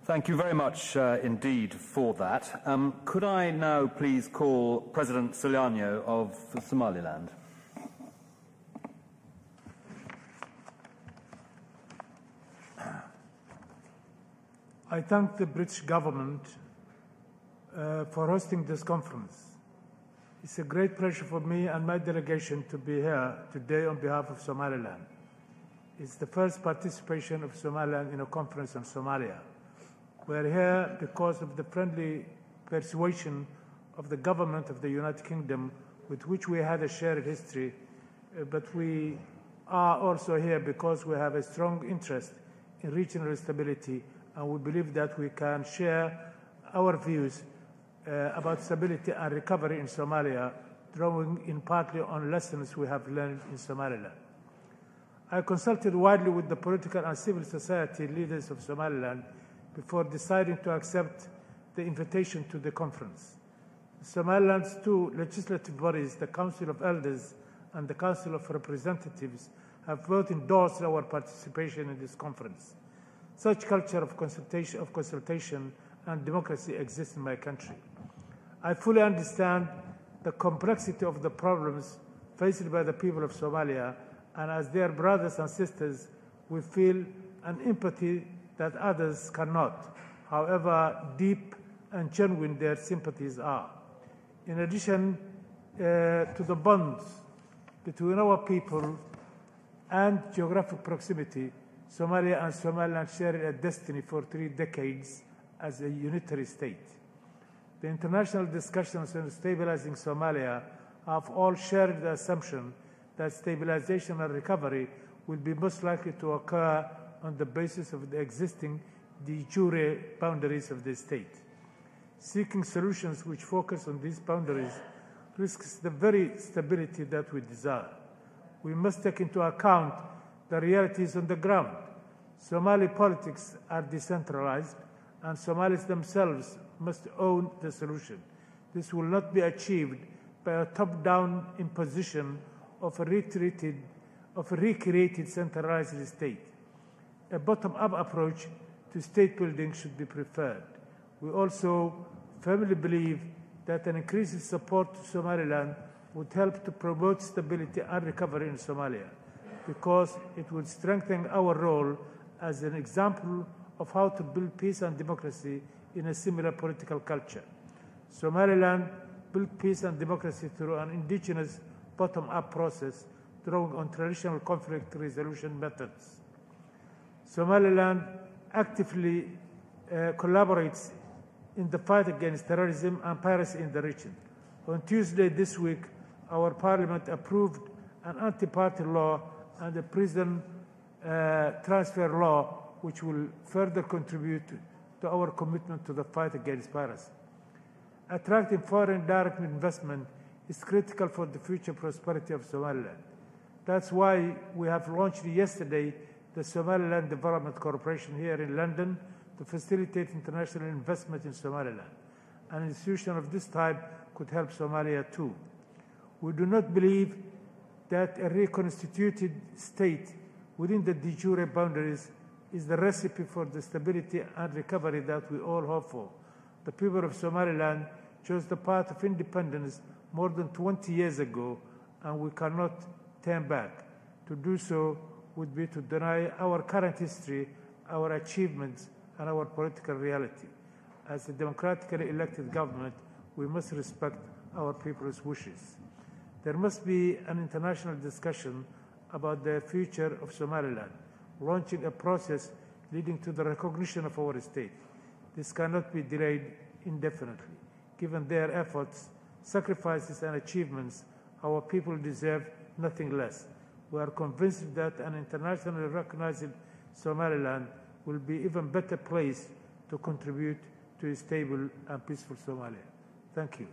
Thank you very much indeed for that. Could I now please call President Solano of Somaliland? I thank the British government for hosting this conference. It's a great pleasure for me and my delegation to be here today on behalf of Somaliland. It's the first participation of Somaliland in a conference on Somalia. We're here because of the friendly persuasion of the government of the United Kingdom, with which we had a shared history, but we are also here because we have a strong interest in regional stability, and we believe that we can share our views about stability and recovery in Somalia, drawing in partly on lessons we have learned in Somaliland. I consulted widely with the political and civil society leaders of Somaliland before deciding to accept the invitation to the conference. Somaliland's two legislative bodies, the Council of Elders and the Council of Representatives, have both endorsed our participation in this conference. Such culture of consultation and democracy exists in my country. I fully understand the complexity of the problems faced by the people of Somalia, and as their brothers and sisters, we feel an empathy that others cannot, however deep and genuine their sympathies are. In addition to the bonds between our people and geographic proximity, Somalia and Somaliland share a destiny for 3 decades as a unitary state. The international discussions on stabilizing Somalia have all shared the assumption that stabilization and recovery will be most likely to occur on the basis of the existing de jure boundaries of the state. Seeking solutions which focus on these boundaries risks the very stability that we desire. We must take into account the realities on the ground. Somali politics are decentralized, and Somalis themselves must own the solution. This will not be achieved by a top-down imposition of a recreated centralized state. A bottom-up approach to state building should be preferred. We also firmly believe that an increased support to Somaliland would help to promote stability and recovery in Somalia, because it would strengthen our role as an example of how to build peace and democracy in a similar political culture. Somaliland built peace and democracy through an indigenous bottom-up process drawing on traditional conflict resolution methods. Somaliland actively collaborates in the fight against terrorism and piracy in the region. On Tuesday this week, our parliament approved an anti-party law and a prison transfer law, which will further contribute to our commitment to the fight against piracy. Attracting foreign direct investment is critical for the future prosperity of Somaliland. That's why we have launched yesterday the Somaliland Development Corporation here in London to facilitate international investment in Somaliland. An institution of this type could help Somalia too. We do not believe that a reconstituted state within the de jure boundaries is the recipe for the stability and recovery that we all hope for. The people of Somaliland chose the path of independence more than 20 years ago, and we cannot turn back. To do so would be to deny our current history, our achievements, and our political reality. As a democratically elected government, we must respect our people's wishes. There must be an international discussion about the future of Somaliland, launching a process leading to the recognition of our state. This cannot be delayed indefinitely. Given their efforts, sacrifices, and achievements, our people deserve nothing less. We are convinced that an internationally recognized Somaliland will be even better placed to contribute to a stable and peaceful Somalia. Thank you.